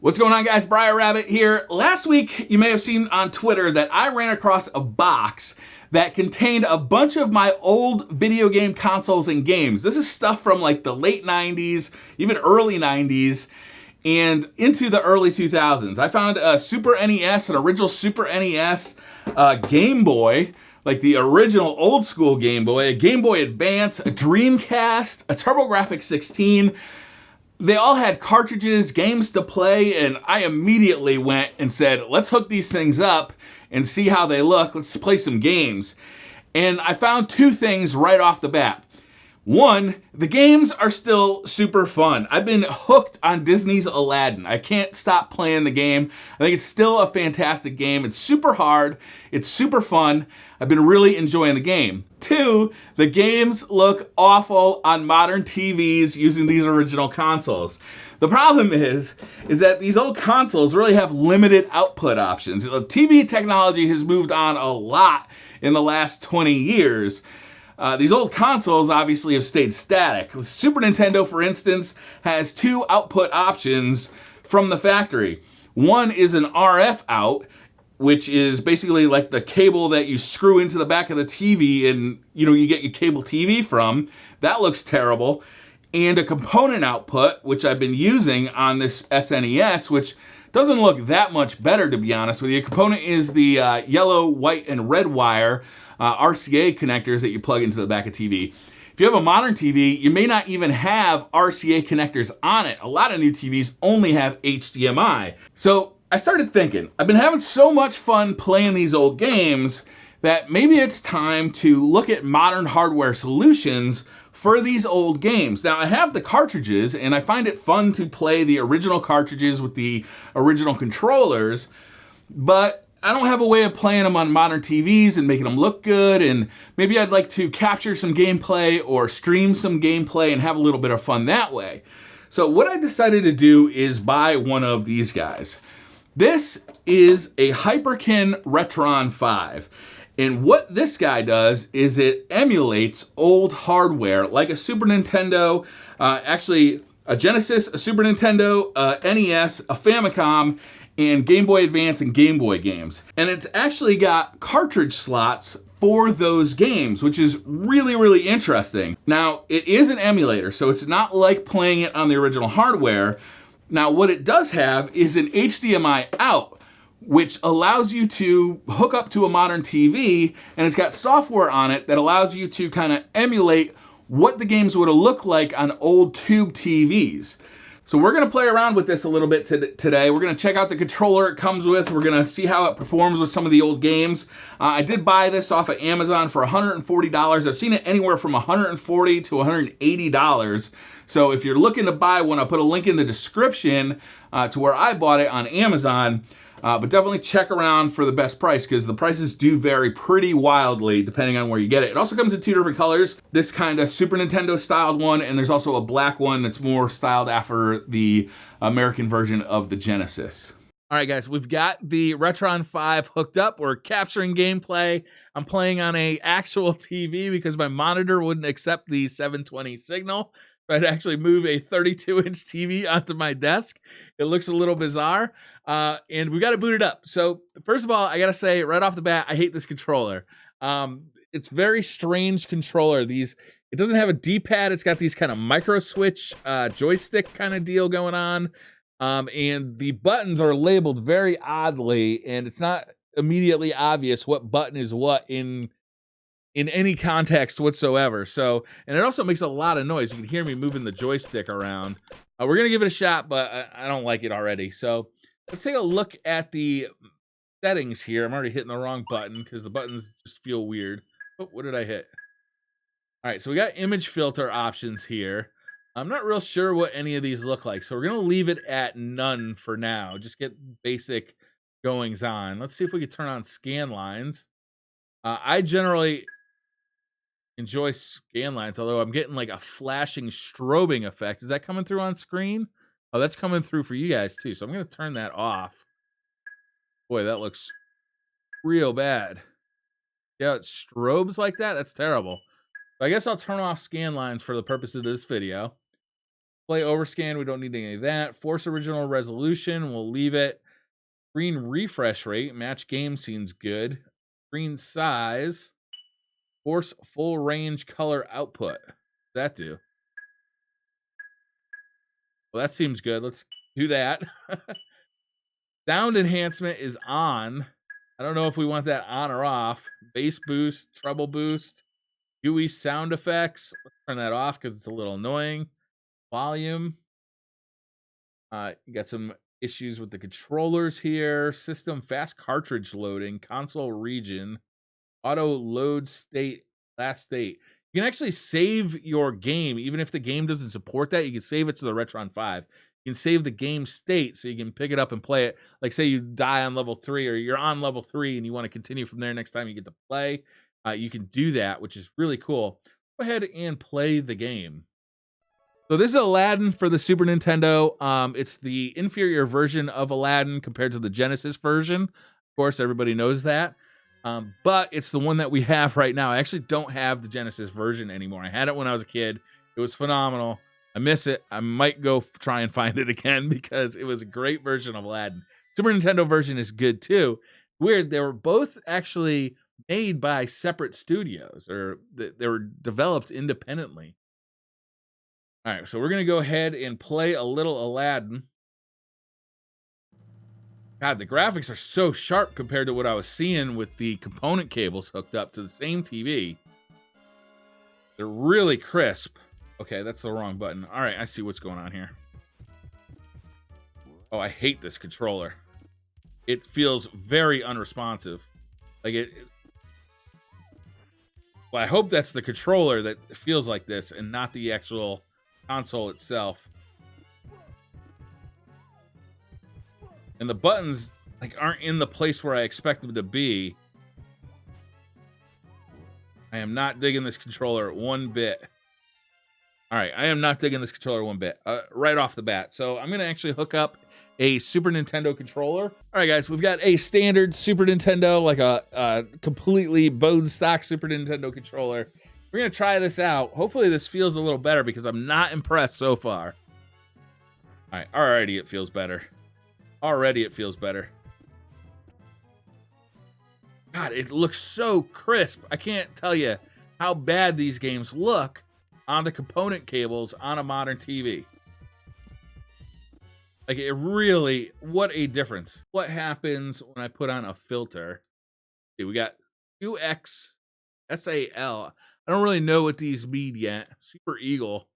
What's going on, guys? Briar Rabbit here. Last week, you may have seen on Twitter that I ran across a box that contained a bunch of my old video game consoles and games. This is stuff from like the late 90s, even early 90s, and into the early 2000s. I found a Super NES, an original Super NES, Game Boy, like the original old school Game Boy, a Game Boy Advance, a Dreamcast, a TurboGrafx 16. They all had cartridges, games to play, and I immediately went and said, let's hook these things up and see how they look. Let's play some games. And I found two things right off the bat. One, the games are still super fun. I've been hooked on Disney's Aladdin. I can't stop playing the game. I think it's still a fantastic game. It's super hard. It's super fun. I've been really enjoying the game. Two, the games look awful on modern TVs using these original consoles. The problem is that these old consoles really have limited output options. TV technology has moved on a lot in the last 20 years. These old consoles obviously have stayed static. Super Nintendo, for instance, has two output options from the factory. One is an RF out, which is basically like the cable that you screw into the back of the TV and you get your cable TV from. That looks terrible. And a component output, which I've been using on this SNES, which doesn't look that much better, to be honest with you. A component is the yellow, white, and red wire RCA connectors that you plug into the back of TV. If you have a modern TV, you may not even have RCA connectors on it. A lot of new TVs only have HDMI. So I started thinking, I've been having so much fun playing these old games that maybe it's time to look at modern hardware solutions for these old games. Now, I have the cartridges, and I find it fun to play the original cartridges with the original controllers, but I don't have a way of playing them on modern TVs and making them look good, and maybe I'd like to capture some gameplay or stream some gameplay and have a little bit of fun that way. So what I decided to do is buy one of these guys. This is a Hyperkin Retron 5. And what this guy does is it emulates old hardware like a Super Nintendo, actually a Genesis, a Super Nintendo, a NES, a Famicom, and Game Boy Advance and Game Boy games. And it's actually got cartridge slots for those games, which is really, really interesting. Now, it is an emulator, so it's not like playing it on the original hardware. Now, what it does have is an HDMI out, which allows you to hook up to a modern TV, and it's got software on it that allows you to kind of emulate what the games would have looked like on old tube TVs. So we're going to play around with this a little bit today. We're going to check out the controller it comes with. We're going to see how it performs with some of the old games. I did buy this off of Amazon for $140. I've seen it anywhere from $140 to $180. So if you're looking to buy one, I'll put a link in the description to where I bought it on Amazon. But definitely check around for the best price because the prices do vary pretty wildly depending on where you get it. It also comes in two different colors. This kind of Super Nintendo styled one, and there's also a black one that's more styled after the American version of the Genesis. All right, guys, we've got the Retron 5 hooked up. We're capturing gameplay. I'm playing on a actual TV because my monitor wouldn't accept the 720 signal. I'd actually move a 32-inch TV onto my desk. It looks a little bizarre, and we got to boot it up. So first of all, I got to say right off the bat, I hate this controller. It's very strange controller. It doesn't have a D-pad. It's got these kind of micro switch joystick kind of deal going on, and the buttons are labeled very oddly, and it's not immediately obvious what button is what in any context whatsoever. So, and it also makes a lot of noise. You can hear me moving the joystick around. We're going to give it a shot, but I don't like it already. So let's take a look at the settings here. I'm already hitting the wrong button because the buttons just feel weird. Oh, what did I hit? All right, so we got image filter options here. I'm not real sure what any of these look like, so we're going to leave it at none for now. Just get basic goings on. Let's see if we can turn on Scanlines. I generally enjoy Scanlines, although I'm getting like a flashing strobing effect. Is that coming through on screen? Oh, that's coming through for you guys too. So I'm going to turn that off. Boy, that looks real bad. Yeah, it strobes like that? That's terrible. So I guess I'll turn off Scanlines for the purpose of this video. Display overscan, we don't need any of that. Force original resolution, we'll leave it. Screen refresh rate, match game scenes good. Screen size, force full range color output. What's that do? Well, that seems good. Let's do that. Sound enhancement is on. I don't know if we want that on or off. Bass boost, treble boost, GUI sound effects. Let's turn that off because it's a little annoying. Volume. You got some issues with the controllers here. System fast cartridge loading. Console region. Auto load state. Last state. You can actually save your game. Even if the game doesn't support that, you can save it to the Retron 5. You can save the game state so you can pick it up and play it. Like say you die on level 3 or you're on level 3 and you want to continue from there next time you get to play. You can do that, which is really cool. Go ahead and play the game. So this is Aladdin for the Super Nintendo. It's the inferior version of Aladdin compared to the Genesis version. Of course, everybody knows that. But it's the one that we have right now. I actually don't have the Genesis version anymore. I had it when I was a kid. It was phenomenal. I miss it. I might go try and find it again because it was a great version of Aladdin. Super Nintendo version is good too. Weird, they were both actually made by separate studios, or they were developed independently. All right, so we're going to go ahead and play a little Aladdin. God, the graphics are so sharp compared to what I was seeing with the component cables hooked up to the same TV. They're really crisp. Okay, that's the wrong button. All right, I see what's going on here. Oh, I hate this controller. It feels very unresponsive. Like well, I hope that's the controller that feels like this and not the actual console itself. And the buttons like aren't in the place where I expect them to be. I am not digging this controller one bit. All right, I am not digging this controller one bit, right off the bat. So I'm going to actually hook up a Super Nintendo controller. All right, guys, we've got a standard Super Nintendo, like a completely bone stock Super Nintendo controller. We're going to try this out. Hopefully this feels a little better because I'm not impressed so far. All right, already it feels better. Already it feels better. God, it looks so crisp. I can't tell you how bad these games look on the component cables on a modern TV. Like, it really, what a difference. What happens when I put on a filter? See, we got 2X SAL. I don't really know what these mean yet. Super Eagle.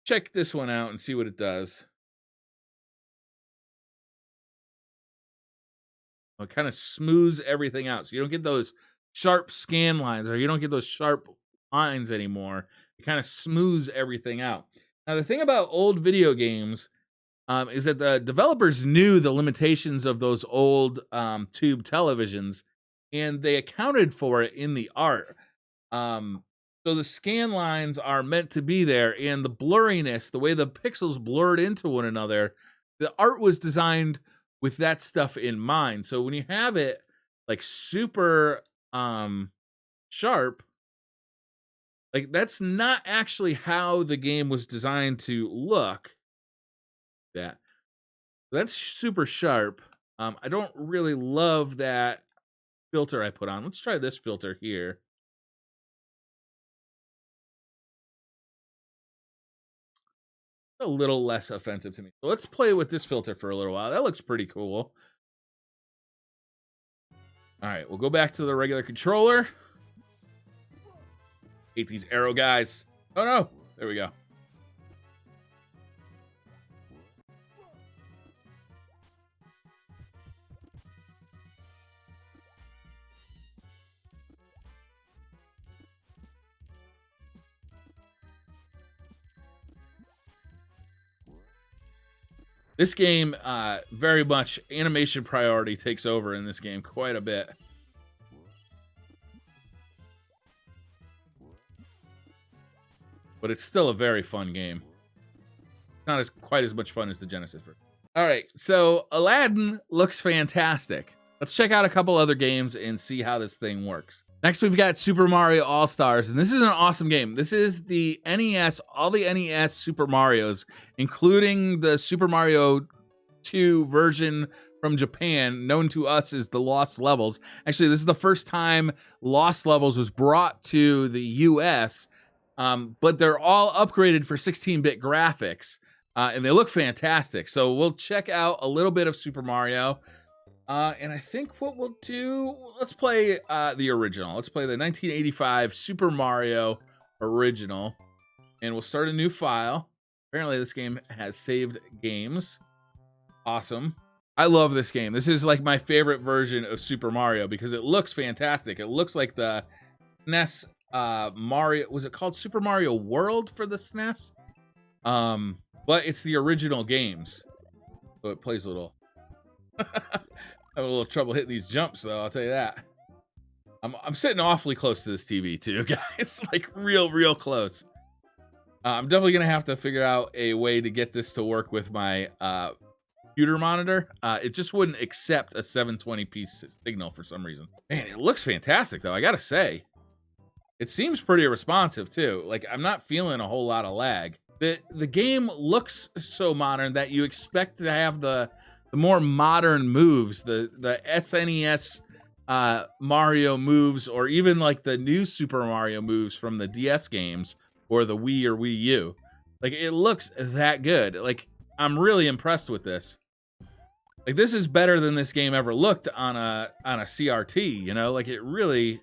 Check this one out and see what it does. It kind of smooths everything out. So you don't get those sharp scan lines, or you don't get those sharp lines anymore. It kind of smooths everything out. Now, the thing about old video games is that the developers knew the limitations of those old tube televisions, and they accounted for it in the art. So the scan lines are meant to be there, and the blurriness, the way the pixels blurred into one another, the art was designed with that stuff in mind. So when you have it like super sharp, like that's not actually how the game was designed to look. That's super sharp. I don't really love that filter I put on. Let's try this filter here. A little less offensive to me. So let's play with this filter for a little while. That looks pretty cool. All right, we'll go back to the regular controller. Hate these arrow guys. Oh no, there we go. This game, very much animation priority takes over in this game quite a bit. But it's still a very fun game. Not quite as much fun as the Genesis version. All right, so Aladdin looks fantastic. Let's check out a couple other games and see how this thing works. Next, we've got Super Mario All-Stars, and this is an awesome game. This is the NES, all the NES Super Marios, including the Super Mario 2 version from Japan, known to us as the Lost Levels. Actually, this is the first time Lost Levels was brought to the US, but they're all upgraded for 16-bit graphics, and they look fantastic. So we'll check out a little bit of Super Mario. And I think what we'll do, let's play the original. Let's play the 1985 Super Mario original. And we'll start a new file. Apparently this game has saved games. Awesome. I love this game. This is like my favorite version of Super Mario because it looks fantastic. It looks like the SNES Mario, was it called Super Mario World for the SNES? But it's the original games. So it plays a little... I have a little trouble hitting these jumps, though. I'll tell you that. I'm sitting awfully close to this TV, too, guys. Like, real close. I'm definitely going to have to figure out a way to get this to work with my computer monitor. It just wouldn't accept a 720p signal for some reason. Man, it looks fantastic, though, I got to say. It seems pretty responsive, too. Like, I'm not feeling a whole lot of lag. The game looks so modern that you expect to have the more modern moves, the SNES Mario moves, or even like the new Super Mario moves from the DS games or the Wii or Wii U. Like, it looks that good. Like, I'm really impressed with this. Like, this is better than this game ever looked on a CRT, you know? Like, it really...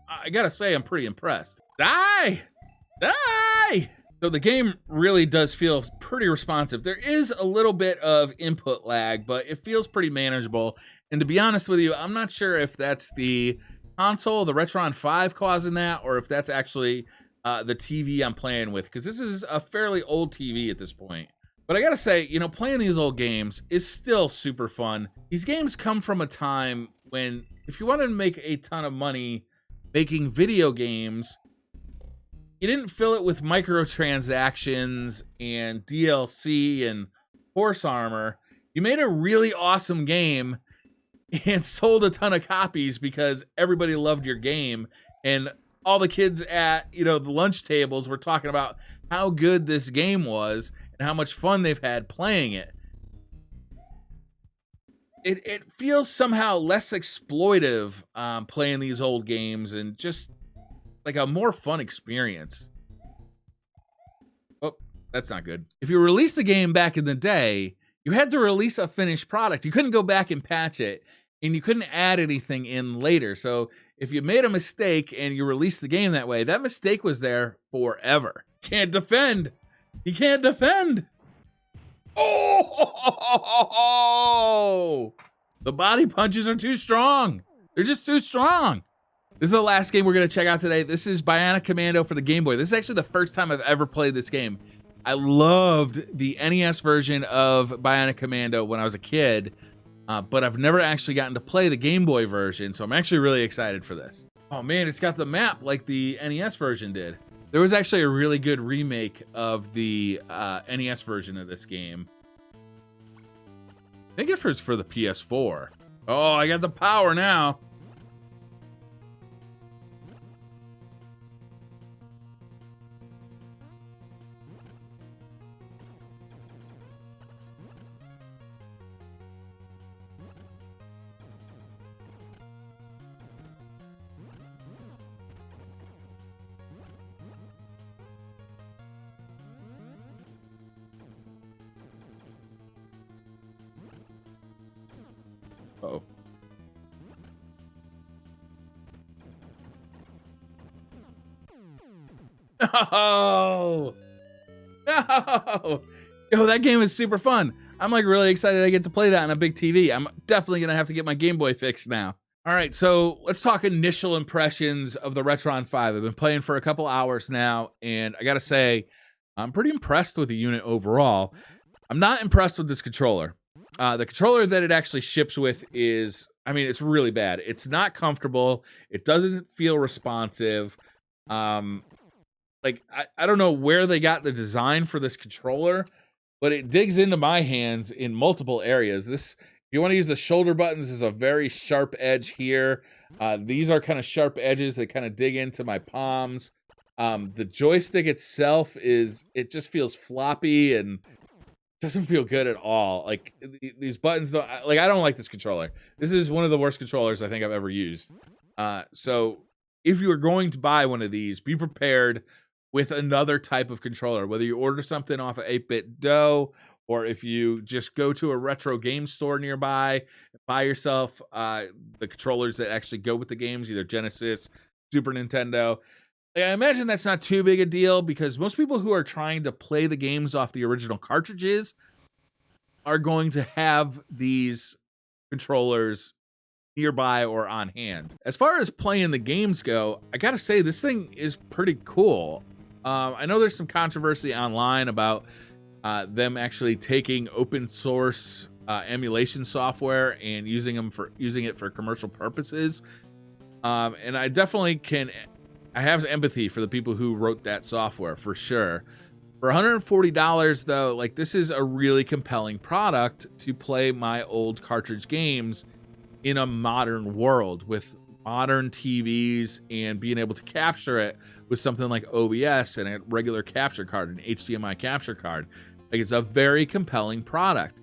I gotta say, I'm pretty impressed. Die! So the game really does feel pretty responsive. There is a little bit of input lag, but it feels pretty manageable. And to be honest with you, I'm not sure if that's the console, the Retron 5 causing that, or if that's actually the TV I'm playing with, because this is a fairly old TV at this point. But I gotta say, you know, playing these old games is still super fun. These games come from a time when, if you wanted to make a ton of money making video games, you didn't fill it with microtransactions and DLC and horse armor. You made a really awesome game and sold a ton of copies because everybody loved your game. And all the kids at, you know, the lunch tables were talking about how good this game was and how much fun they've had playing it. It feels somehow less exploitive playing these old games and just like a more fun experience. Oh, that's not good. If you released a game back in the day, you had to release a finished product. You couldn't go back and patch it, and you couldn't add anything in later. So if you made a mistake and you released the game that way, that mistake was there forever. Can't defend. He can't defend. Oh! The body punches are too strong. They're just too strong. This is the last game we're going to check out today. This is Bionic Commando for the Game Boy. This is actually the first time I've ever played this game. I loved the NES version of Bionic Commando when I was a kid, but I've never actually gotten to play the Game Boy version, so I'm actually really excited for this. Oh man, it's got the map like the NES version did. There was actually a really good remake of the NES version of this game. I think it was for the PS4. Oh, I got the power now. Uh-oh. No! No! Yo, that game is super fun. I'm like really excited I get to play that on a big TV. I'm definitely gonna have to get my Game Boy fixed now. All right, so let's talk initial impressions of the Retron 5. I've been playing for a couple hours now, and I gotta say, I'm pretty impressed with the unit overall. I'm not impressed with this controller. The controller that it actually ships with is, I mean, it's really bad. It's not comfortable. It doesn't feel responsive. Like, I don't know where they got the design for this controller, but it digs into my hands in multiple areas. This, you want to use the shoulder buttons, there's a very sharp edge here. These are kind of sharp edges that kind of dig into my palms. The joystick itself it just feels floppy and doesn't feel good at all. Like these buttons don't, like, I don't like this controller. This is one of the worst controllers I think I've ever used. So if you are going to buy one of these, be prepared with another type of controller, whether you order something off of 8-Bit Dough, or if you just go to a retro game store nearby, buy yourself the controllers that actually go with the games, either Genesis, Super Nintendo. I imagine that's not too big a deal because most people who are trying to play the games off the original cartridges are going to have these controllers nearby or on hand. As far as playing the games go, I gotta say this thing is pretty cool. I know there's some controversy online about them actually taking open source emulation software and using it for commercial purposes. And I definitely I have empathy for the people who wrote that software for sure. For $140 though, like, this is a really compelling product to play my old cartridge games in a modern world with modern TVs and being able to capture it with something like OBS and a regular capture card, an HDMI capture card. Like, it's a very compelling product.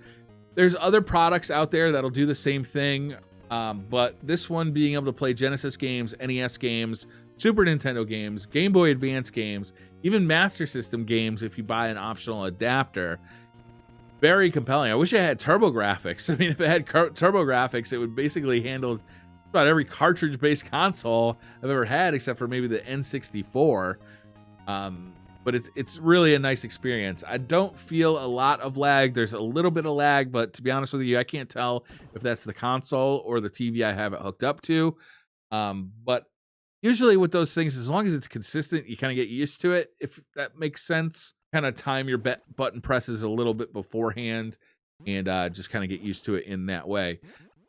There's other products out there that'll do the same thing, but this one being able to play Genesis games, NES games, Super Nintendo games, Game Boy Advance games, even Master System games if you buy an optional adapter. Very compelling. I wish it had TurboGrafx. I mean, if it had TurboGrafx, it would basically handle about every cartridge-based console I've ever had, except for maybe the N64. But it's really a nice experience. I don't feel a lot of lag. There's a little bit of lag, but to be honest with you, I can't tell if that's the console or the TV I have it hooked up to. But usually with those things, as long as it's consistent, you kind of get used to it, if that makes sense. Kind of time your button presses a little bit beforehand and just kind of get used to it in that way.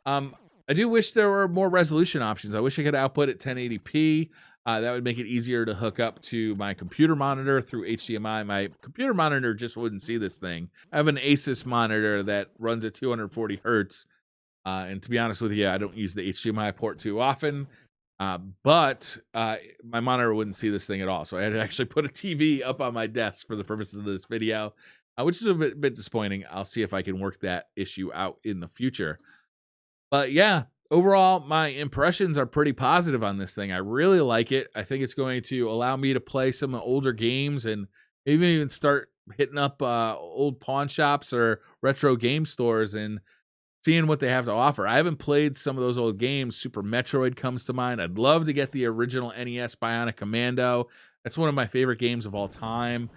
I do wish there were more resolution options. I wish I could output at 1080p. That would make it easier to hook up to my computer monitor through HDMI. My computer monitor just wouldn't see this thing. I have an Asus monitor that runs at 240 hertz. And to be honest with you, I don't use the HDMI port too often. But my monitor wouldn't see this thing at all. So I had to actually put a TV up on my desk for the purposes of this video, which is a bit disappointing. I'll see if I can work that issue out in the future. But yeah, overall, my impressions are pretty positive on this thing. I really like it. I think it's going to allow me to play some older games and maybe even start hitting up old pawn shops or retro game stores and seeing what they have to offer. I haven't played some of those old games. Super Metroid comes to mind. I'd love to get the original NES Bionic Commando. That's one of my favorite games of all time.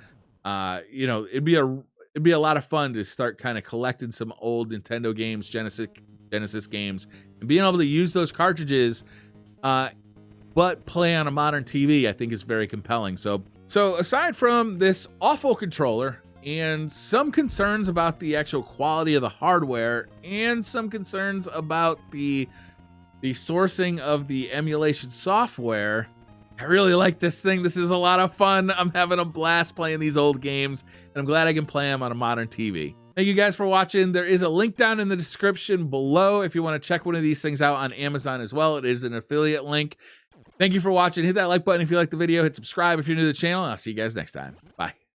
It'd be a lot of fun to start kind of collecting some old Nintendo games, Genesis games, and being able to use those cartridges, but play on a modern TV, I think is very compelling. So aside from this awful controller and some concerns about the actual quality of the hardware and some concerns about the sourcing of the emulation software, I really like this thing. This is a lot of fun. I'm having a blast playing these old games, and I'm glad I can play them on a modern TV. Thank you guys for watching. There is a link down in the description below if you want to check one of these things out on Amazon as well. It is an affiliate link. Thank you for watching. Hit that like button if you like the video. Hit subscribe if you're new to the channel, and I'll see you guys next time. Bye.